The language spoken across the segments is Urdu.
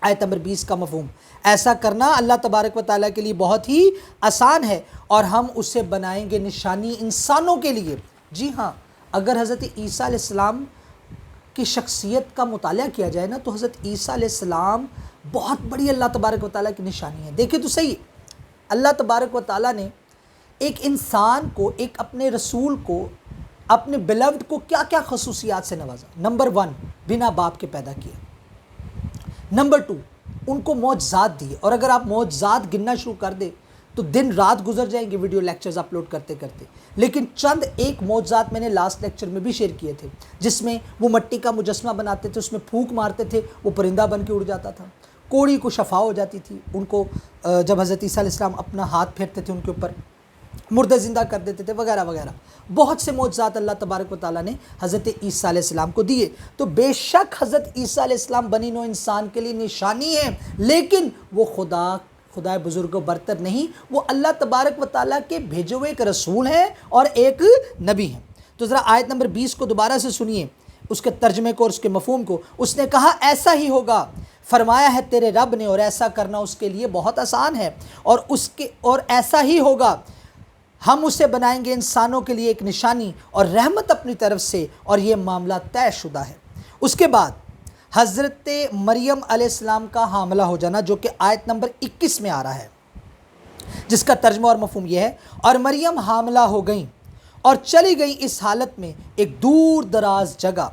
آیت نمبر 20 کا مفہوم، ایسا کرنا اللہ تبارک و تعالیٰ کے لیے بہت ہی آسان ہے اور ہم اسے بنائیں گے نشانی انسانوں کے لیے۔ جی ہاں، اگر حضرت عیسیٰ علیہ السلام کی شخصیت کا مطالعہ کیا جائے نا تو حضرت عیسیٰ علیہ السلام بہت بڑی اللہ تبارک و تعالیٰ کی نشانی ہے۔ دیکھیں تو صحیح، اللہ تبارک و تعالیٰ نے ایک انسان کو، ایک اپنے رسول کو، اپنے بیلوڈ کو کیا کیا خصوصیات سے نوازا۔ نمبر 1، بنا باپ کے پیدا کیا۔ نمبر 2، ان کو معجزات دیے، اور اگر آپ معجزات گننا شروع کر دیں تو دن رات گزر جائیں گے ویڈیو لیکچرز اپلوڈ کرتے کرتے، لیکن چند ایک معجزات میں نے لاسٹ لیکچر میں بھی شیئر کیے تھے، جس میں وہ مٹی کا مجسمہ بناتے تھے، اس میں پھونک مارتے تھے، وہ پرندہ بن کے اڑ جاتا تھا، کوڑی کو شفا ہو جاتی تھی، ان کو جب حضرت عیسیٰ علیہ السلام اپنا ہاتھ پھیرتے تھے ان کے اوپر مردہ زندہ کر دیتے تھے، وغیرہ وغیرہ۔ بہت سے معجزات اللہ تبارک و تعالیٰ نے حضرت عیسیٰ علیہ السلام کو دیے۔ تو بے شک حضرت عیسیٰ علیہ السلام بنی نوع انسان کے لیے نشانی ہے، لیکن وہ خدا بزرگ و برتر نہیں، وہ اللہ تبارک و تعالیٰ کے بھیجے ہوئے ایک رسول ہیں اور ایک نبی ہیں۔ تو ذرا آیت نمبر 20 کو دوبارہ سے سنیے، اس کے ترجمے کو اور اس کے مفہوم کو۔ اس نے کہا ایسا ہی ہوگا، فرمایا ہے تیرے رب نے، اور ایسا کرنا اس کے لیے بہت آسان ہے، اور ایسا ہی ہوگا، ہم اسے بنائیں گے انسانوں کے لیے ایک نشانی اور رحمت اپنی طرف سے، اور یہ معاملہ طے شدہ ہے۔ اس کے بعد حضرت مریم علیہ السلام کا حاملہ ہو جانا، جو کہ آیت نمبر 21 میں آ رہا ہے، جس کا ترجمہ اور مفہوم یہ ہے، اور مریم حاملہ ہو گئیں اور چلی گئیں اس حالت میں ایک دور دراز جگہ،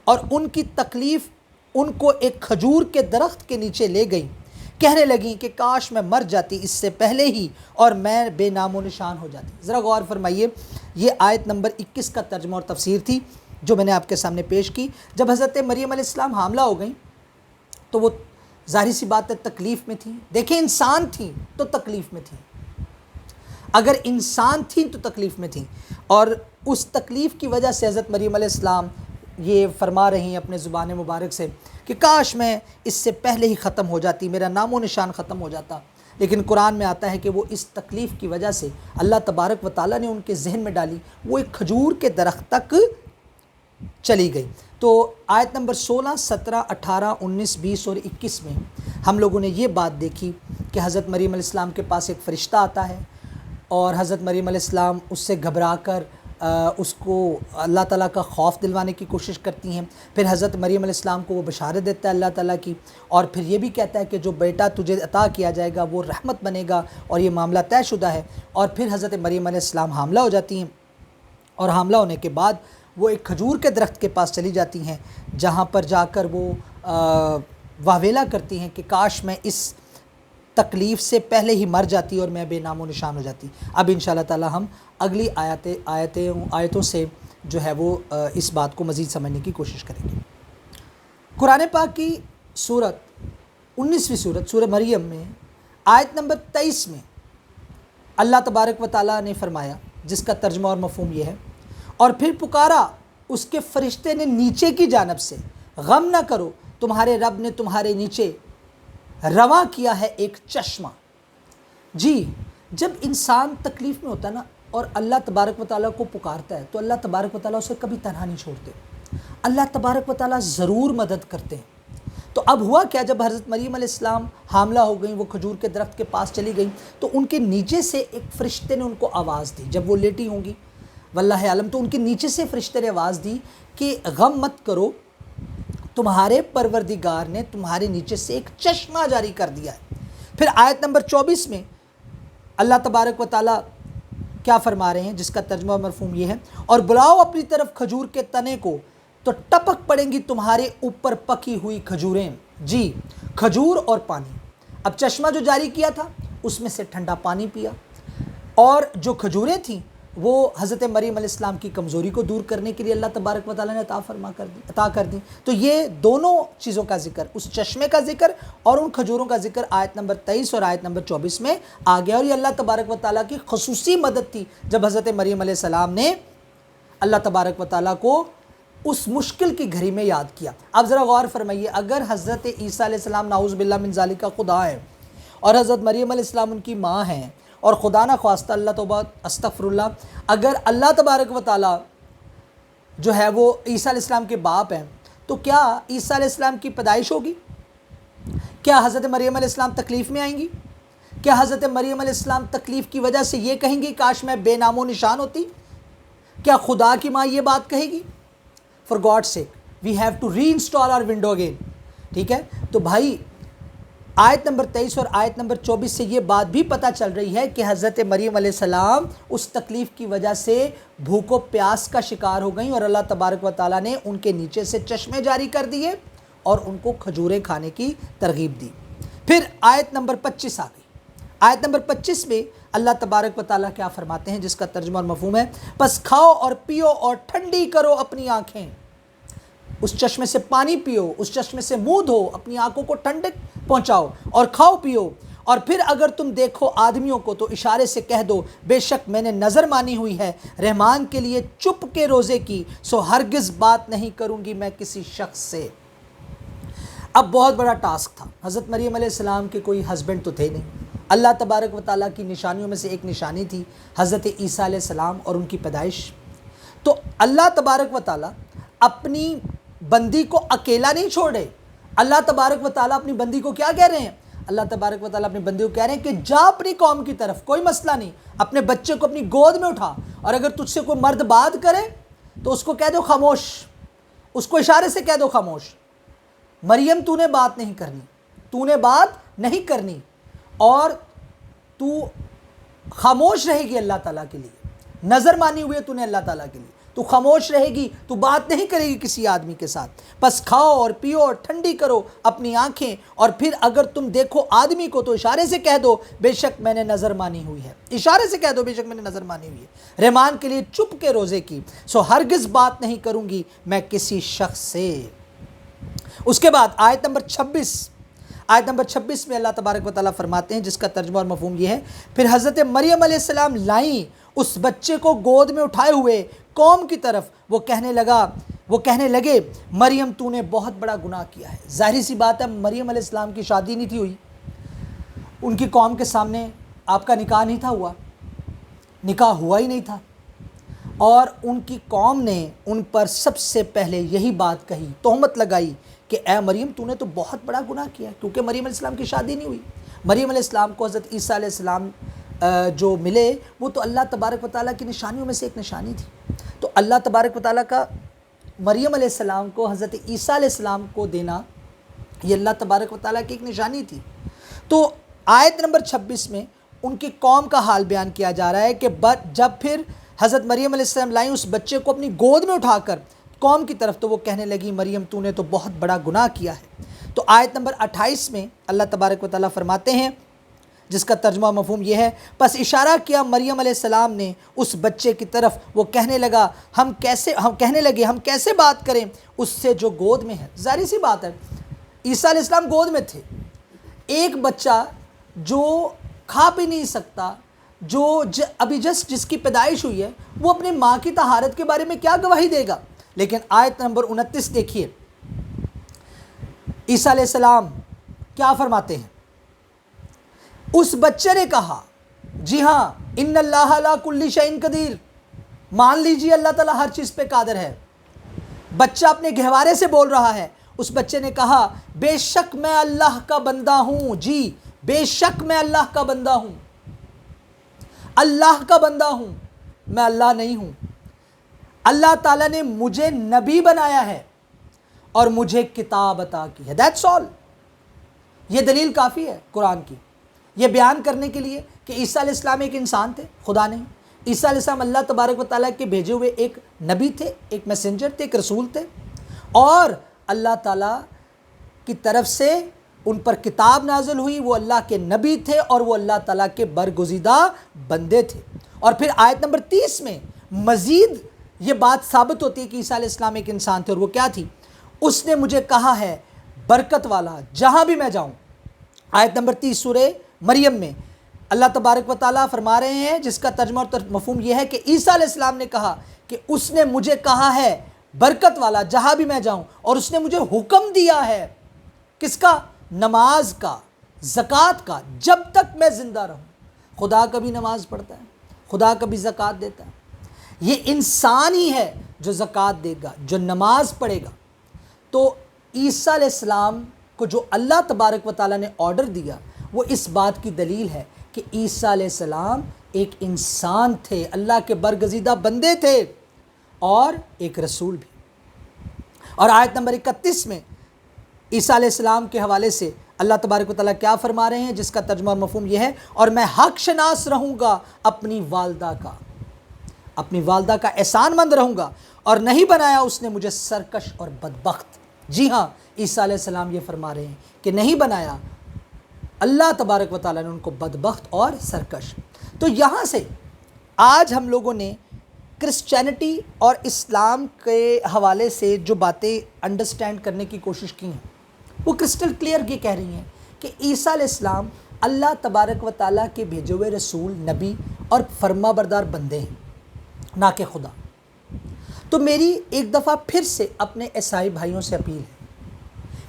اور ان کی تکلیف ان کو ایک کھجور کے درخت کے نیچے لے گئی، کہنے لگیں کہ کاش میں مر جاتی اس سے پہلے ہی، اور میں بے نام و نشان ہو جاتی۔ ذرا غور فرمائیے، یہ آیت نمبر 21 کا ترجمہ اور تفسیر تھی جو میں نے آپ کے سامنے پیش کی۔ جب حضرت مریم علیہ السلام حاملہ ہو گئیں تو وہ ظاہری سی بات ہے تکلیف میں تھیں۔ دیکھیں، انسان تھیں تو تکلیف میں تھیں، اگر انسان تھیں تو تکلیف میں تھیں، اور اس تکلیف کی وجہ سے حضرت مریم علیہ السلام یہ فرما رہی ہیں اپنے زبان مبارک سے کہ کاش میں اس سے پہلے ہی ختم ہو جاتی، میرا نام و نشان ختم ہو جاتا۔ لیکن قرآن میں آتا ہے کہ وہ اس تکلیف کی وجہ سے اللہ تبارک و تعالیٰ نے ان کے ذہن میں ڈالی، وہ ایک کھجور کے درخت تک چلی گئی۔ تو آیت نمبر 16، 17، 18، 19، 20 اور 21 میں ہم لوگوں نے یہ بات دیکھی کہ حضرت مریم علیہ السلام کے پاس ایک فرشتہ آتا ہے، اور حضرت مریم علیہ السلام اس سے گھبرا کر اس کو اللہ تعالیٰ کا خوف دلوانے کی کوشش کرتی ہیں۔ پھر حضرت مریم علیہ السلام کو وہ بشارت دیتا ہے اللہ تعالیٰ کی، اور پھر یہ بھی کہتا ہے کہ جو بیٹا تجھے عطا کیا جائے گا وہ رحمت بنے گا، اور یہ معاملہ طے شدہ ہے۔ اور پھر حضرت مریم علیہ السلام حاملہ ہو جاتی ہیں، اور حاملہ ہونے کے بعد وہ ایک کھجور کے درخت کے پاس چلی جاتی ہیں، جہاں پر جا کر وہ واویلا کرتی ہیں کہ کاش میں اس تکلیف سے پہلے ہی مر جاتی اور میں بے نام و نشان ہو جاتی۔ اب انشاءاللہ تعالی ہم اگلی آیتوں سے جو ہے وہ اس بات کو مزید سمجھنے کی کوشش کریں گے۔ قرآن پاک کی سورت 19ویں سورت سورہ مریم میں آیت نمبر 23 میں اللہ تبارک و تعالیٰ نے فرمایا، جس کا ترجمہ اور مفہوم یہ ہے، اور پھر پکارا اس کے فرشتے نے نیچے کی جانب سے، غم نہ کرو، تمہارے رب نے تمہارے نیچے رواں کیا ہے ایک چشمہ۔ جی، جب انسان تکلیف میں ہوتا ہے نا اور اللہ تبارک و تعالیٰ کو پکارتا ہے تو اللہ تبارک و تعالیٰ اسے کبھی تنہا نہیں چھوڑتے، اللہ تبارک و تعالیٰ ضرور مدد کرتے ہیں۔ تو اب ہوا کیا، جب حضرت مریم علیہ السلام حاملہ ہو گئیں، وہ کھجور کے درخت کے پاس چلی گئیں، تو ان کے نیچے سے ایک فرشتے نے ان کو آواز دی، جب وہ لیٹی ہوں گی واللہ عالم، تو ان کے نیچے سے فرشتے نے آواز دی کہ غم مت کرو، تمہارے پروردگار نے تمہارے نیچے سے ایک چشمہ جاری کر دیا ہے۔ پھر آیت نمبر 24 میں اللہ تبارک و تعالیٰ کیا فرما رہے ہیں، جس کا ترجمہ و مفہوم یہ ہے، اور بلاؤ اپنی طرف کھجور کے تنے کو تو ٹپک پڑیں گی تمہارے اوپر پکی ہوئی کھجوریں۔ جی، کھجور اور پانی۔ اب چشمہ جو جاری کیا تھا اس میں سے ٹھنڈا پانی پیا، اور جو کھجوریں تھیں وہ حضرت مریم علیہ السلام کی کمزوری کو دور کرنے کے لیے اللہ تبارک و تعالیٰ نے عطا کر دی۔ تو یہ دونوں چیزوں کا ذکر، اس چشمے کا ذکر اور ان کھجوروں کا ذکر آیت نمبر 23 اور آیت نمبر 24 میں آ گیا، اور یہ اللہ تبارک و تعالیٰ کی خصوصی مدد تھی جب حضرت مریم علیہ السلام نے اللہ تبارک و تعالیٰ کو اس مشکل کی گھڑی میں یاد کیا۔ اب ذرا غور فرمائیے، اگر حضرت عیسیٰ علیہ السلام نعوذ باللہ من ذالک کا خدا ہے، اور حضرت مریم علیہ السلام ان کی ماں ہیں، اور خدا نہ خواستہ اللہ توبہ استغفر اللہ، اگر اللہ تبارک و تعالیٰ جو ہے وہ عیسیٰ علیہ السلام کے باپ ہیں، تو کیا عیسیٰ علیہ السلام کی پیدائش ہوگی؟ کیا حضرت مریم علیہ السلام تکلیف میں آئیں گی؟ کیا حضرت مریم علیہ السلام تکلیف کی وجہ سے یہ کہیں گی کاش میں بے نام و نشان ہوتی؟ کیا خدا کی ماں یہ بات کہے گی؟ For God sake we have to reinstall our window again. ٹھیک ہے، تو بھائی آیت نمبر 23 اور آیت نمبر 24 سے یہ بات بھی پتہ چل رہی ہے کہ حضرت مریم علیہ السلام اس تکلیف کی وجہ سے بھوک و پیاس کا شکار ہو گئیں، اور اللہ تبارک و تعالیٰ نے ان کے نیچے سے چشمے جاری کر دیے اور ان کو کھجوریں کھانے کی ترغیب دی. پھر آیت نمبر 25 آ گئی. آیت نمبر 25 میں اللہ تبارک و تعالیٰ کیا فرماتے ہیں جس کا ترجمہ اور مفہوم ہے، پس کھاؤ اور پیو اور ٹھنڈی کرو اپنی آنکھیں. اس چشمے سے پانی پیو، اس چشمے سے منہ دھو، اپنی آنکھوں کو ٹھنڈک پہنچاؤ اور کھاؤ پیو. اور پھر اگر تم دیکھو آدمیوں کو تو اشارے سے کہہ دو بے شک میں نے نظر مانی ہوئی ہے رحمان کے لیے چپ کے روزے کی، سو ہرگز بات نہیں کروں گی میں کسی شخص سے. اب بہت بڑا ٹاسک تھا. حضرت مریم علیہ السلام کے کوئی ہسبینڈ تو تھے نہیں. اللہ تبارک و تعالیٰ کی نشانیوں میں سے ایک نشانی تھی حضرت عیسیٰ علیہ السلام اور ان کی پیدائش. تو اللہ تبارک و تعالیٰ اپنی بندی کو اکیلا نہیں چھوڑے. اللہ تبارک و تعالیٰ اپنی بندی کو کیا کہہ رہے ہیں؟ اللہ تبارک و تعالیٰ اپنی بندی کو کہہ رہے ہیں کہ جا اپنی قوم کی طرف، کوئی مسئلہ نہیں، اپنے بچے کو اپنی گود میں اٹھا، اور اگر تجھ سے کوئی مرد بات کرے تو اس کو کہہ دو خاموش، اس کو اشارے سے کہہ دو خاموش. مریم تو نے بات نہیں کرنی، تو نے بات نہیں کرنی، اور تو خاموش رہے گی اللہ تعالیٰ کے لیے. نظر مانی ہوئی ہے تو نے اللہ تعالیٰ کے لیے، تو خاموش رہے گی، تو بات نہیں کرے گی کسی آدمی کے ساتھ. بس کھاؤ اور پیو اور ٹھنڈی کرو اپنی آنکھیں، اور پھر اگر تم دیکھو آدمی کو تو اشارے سے کہہ دو بے شک میں نے نظر مانی ہوئی ہے. اشارے سے کہہ دو بے شک میں نے نظر مانی ہوئی ہے رحمان کے لیے چپ کے روزے کی، سو ہرگز بات نہیں کروں گی میں کسی شخص سے. اس کے بعد آیت نمبر 26 میں اللہ تبارک و تعالیٰ فرماتے ہیں جس کا ترجمہ اور مفہوم یہ ہے، پھر حضرت مریم علیہ السلام لائیں اس بچے کو گود میں اٹھائے ہوئے قوم کی طرف. وہ کہنے لگے مریم تو نے بہت بڑا گناہ کیا ہے. ظاہری سی بات ہے مریم علیہ السلام کی شادی نہیں تھی ہوئی، ان کی قوم کے سامنے آپ کا نکاح نہیں تھا ہوا، نکاح ہوا ہی نہیں تھا، اور ان کی قوم نے ان پر سب سے پہلے یہی بات کہی، تہمت لگائی کہ اے مریم تو نے تو بہت بڑا گناہ کیا، کیونکہ مریم علیہ السلام کی شادی نہیں ہوئی. مریم علیہ السلام کو حضرت عیسیٰ علیہ السلام جو ملے وہ تو اللہ تبارک و تعالیٰ کی نشانیوں میں سے ایک نشانی تھی. تو اللہ تبارک و تعالیٰ کا مریم علیہ السلام کو حضرت عیسیٰ علیہ السلام کو دینا یہ اللہ تبارک و تعالیٰ کی ایک نشانی تھی. تو آیت نمبر 26 میں ان کی قوم کا حال بیان کیا جا رہا ہے کہ جب پھر حضرت مریم علیہ السلام لائیں اس بچے کو اپنی گود میں اٹھا کر قوم کی طرف، تو وہ کہنے لگی مریم تو نے تو بہت بڑا گناہ کیا ہے. تو آیت نمبر 28 میں اللہ تبارک و تعالیٰ فرماتے ہیں جس کا ترجمہ مفہوم یہ ہے، پس اشارہ کیا مریم علیہ السلام نے اس بچے کی طرف، وہ کہنے لگے ہم کیسے بات کریں اس سے جو گود میں ہے. ظاہری سی بات ہے عیسیٰ علیہ السلام گود میں تھے. ایک بچہ جو کھا پی نہیں سکتا، جو ابھی جس کی پیدائش ہوئی ہے، وہ اپنی ماں کی طہارت کے بارے میں کیا گواہی دے گا. لیکن آیت نمبر 29 دیکھیے عیسیٰ علیہ السلام کیا فرماتے ہیں. اس بچے نے کہا جی ہاں ان اللہ علی کل شیء قدیر، مان لیجیے اللہ تعالیٰ ہر چیز پہ قادر ہے. بچہ اپنے گہوارے سے بول رہا ہے. اس بچے نے کہا بے شک میں اللہ کا بندہ ہوں، جی بے شک میں اللہ کا بندہ ہوں، اللہ کا بندہ ہوں، میں اللہ نہیں ہوں. اللہ تعالیٰ نے مجھے نبی بنایا ہے اور مجھے کتاب عطا کی ہے. That's all. یہ دلیل کافی ہے قرآن کی یہ بیان کرنے کے لیے کہ عیسیٰ علیہ السلام ایک انسان تھے، خدا نہیں. عیسیٰ علیہ السلام اللہ تبارک و تعالیٰ کے بھیجے ہوئے ایک نبی تھے، ایک میسنجر تھے، ایک رسول تھے، اور اللہ تعالیٰ کی طرف سے ان پر کتاب نازل ہوئی. وہ اللہ کے نبی تھے اور وہ اللہ تعالیٰ کے برگزیدہ بندے تھے. اور پھر آیت نمبر 30 میں مزید یہ بات ثابت ہوتی ہے کہ عیسیٰ علیہ السلام ایک انسان تھے، اور وہ کیا تھی؟ اس نے مجھے کہا ہے برکت والا جہاں بھی میں جاؤں. آیت نمبر 30 سورہ مریم میں اللہ تبارک و تعالیٰ فرما رہے ہیں جس کا ترجمہ اور مفہوم یہ ہے کہ عیسیٰ علیہ السلام نے کہا کہ اس نے مجھے کہا ہے برکت والا جہاں بھی میں جاؤں، اور اس نے مجھے حکم دیا ہے کس کا؟ نماز کا، زکوٰۃ کا، جب تک میں زندہ رہوں. خدا کبھی نماز پڑھتا ہے، خدا کبھی زکوٰۃ دیتا ہے. یہ انسان ہی ہے جو زکوٰۃ دے گا، جو نماز پڑھے گا. تو عیسیٰ علیہ السلام کو جو اللہ تبارک و تعالیٰ نے آرڈر دیا وہ اس بات کی دلیل ہے کہ عیسیٰ علیہ السلام ایک انسان تھے، اللہ کے برگزیدہ بندے تھے اور ایک رسول بھی۔ اور آیت نمبر 31 میں عیسیٰ علیہ السلام کے حوالے سے اللہ تبارک و تعالیٰ کیا فرما رہے ہیں، جس کا ترجمہ اور مفہوم یہ ہے، اور میں حق شناس رہوں گا اپنی والدہ کا احسان مند رہوں گا، اور نہیں بنایا اس نے مجھے سرکش اور بدبخت۔ جی ہاں، عیسیٰ علیہ السلام یہ فرما رہے ہیں کہ نہیں بنایا اللہ تبارک و تعالیٰ نے ان کو بدبخت اور سرکش۔ تو یہاں سے آج ہم لوگوں نے کرسچینٹی اور اسلام کے حوالے سے جو باتیں انڈرسٹینڈ کرنے کی کوشش کی ہیں وہ کرسٹل کلیئر یہ کہہ رہی ہیں کہ عیسیٰ علیہ السلام اللہ تبارک و تعالیٰ کے بھیجے ہوئے رسول، نبی اور فرما بردار بندے ہیں، نہ کہ خدا۔ تو میری ایک دفعہ پھر سے اپنے عیسائی بھائیوں سے اپیل ہے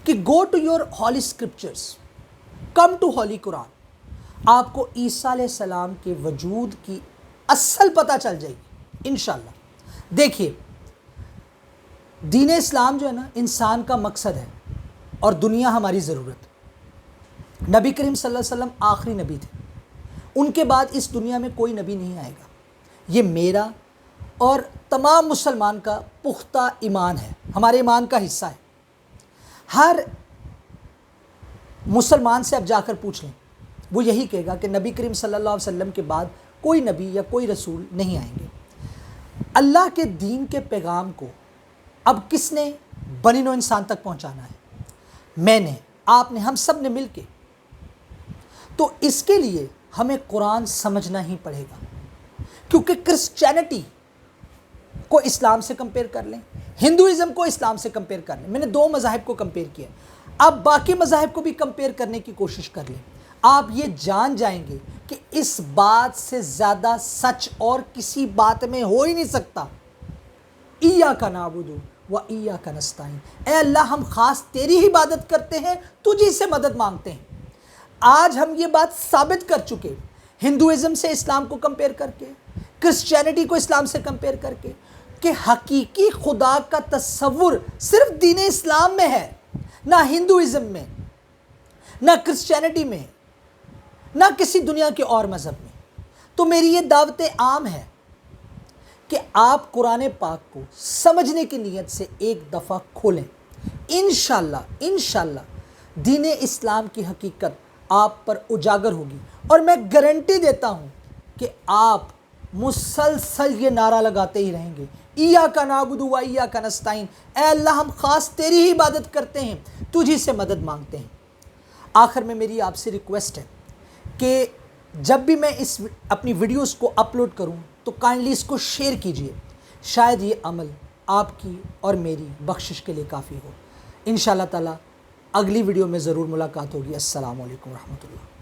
کہ go to your holy scriptures, come to holy Quran. آپ کو عیسیٰ علیہ السلام کے وجود کی اصل پتہ چل جائے گی انشاءاللہ۔ دیکھیے، دین اسلام جو ہے نا انسان کا مقصد ہے اور دنیا ہماری ضرورت۔ نبی کریم صلی اللہ علیہ وسلم آخری نبی تھے، ان کے بعد اس دنیا میں کوئی نبی نہیں آئے گا۔ یہ میرا اور تمام مسلمان کا پختہ ایمان ہے، ہمارے ایمان کا حصہ ہے۔ ہر مسلمان سے اب جا کر پوچھ لیں، وہ یہی کہے گا کہ نبی کریم صلی اللہ علیہ وسلم کے بعد کوئی نبی یا کوئی رسول نہیں آئیں گے۔ اللہ کے دین کے پیغام کو اب کس نے بنی نوع انسان تک پہنچانا ہے؟ میں نے، آپ نے، ہم سب نے مل کے۔ تو اس کے لیے ہمیں قرآن سمجھنا ہی پڑے گا، کیونکہ کرسچینٹی کو اسلام سے کمپیئر کر لیں، ہندوازم کو اسلام سے کمپیئر کر لیں۔ میں نے 2 مذاہب کو کمپیئر کیا، اب باقی مذاہب کو بھی کمپیئر کرنے کی کوشش کر لیں۔ آپ یہ جان جائیں گے کہ اس بات سے زیادہ سچ اور کسی بات میں ہو ہی نہیں سکتا۔ ایاک نعبد و ایاک نستعین، اے اللہ ہم خاص تیری ہی عبادت کرتے ہیں، تجھی سے مدد مانگتے ہیں۔ آج ہم یہ بات ثابت کر چکے، ہندوازم سے اسلام کو کمپیئر کر کے، کرسچینٹی کو اسلام سے کمپیئر کر کے، کہ حقیقی خدا کا تصور صرف دین اسلام میں ہے، نہ ہندوازم میں، نہ کرسچینٹی میں، نہ کسی دنیا کے اور مذہب میں۔ تو میری یہ دعوت عام ہے کہ آپ قرآن پاک کو سمجھنے کی نیت سے ایک دفعہ کھولیں۔ انشاءاللہ دین اسلام کی حقیقت آپ پر اجاگر ہوگی، اور میں گارنٹی دیتا ہوں کہ آپ مسلسل یہ نعرہ لگاتے ہی رہیں گے، ایاک نعبد و ایاک نستعین، اے اللہ ہم خاص تیری ہی عبادت کرتے ہیں، تجھی سے مدد مانگتے ہیں۔ آخر میں میری آپ سے ریکویسٹ ہے کہ جب بھی میں اپنی ویڈیوز کو اپلوڈ کروں تو کائنڈلی اس کو شیئر کیجئے، شاید یہ عمل آپ کی اور میری بخشش کے لیے کافی ہو۔ انشاءاللہ تعالی اگلی ویڈیو میں ضرور ملاقات ہوگی۔ السلام علیکم ورحمۃ اللہ۔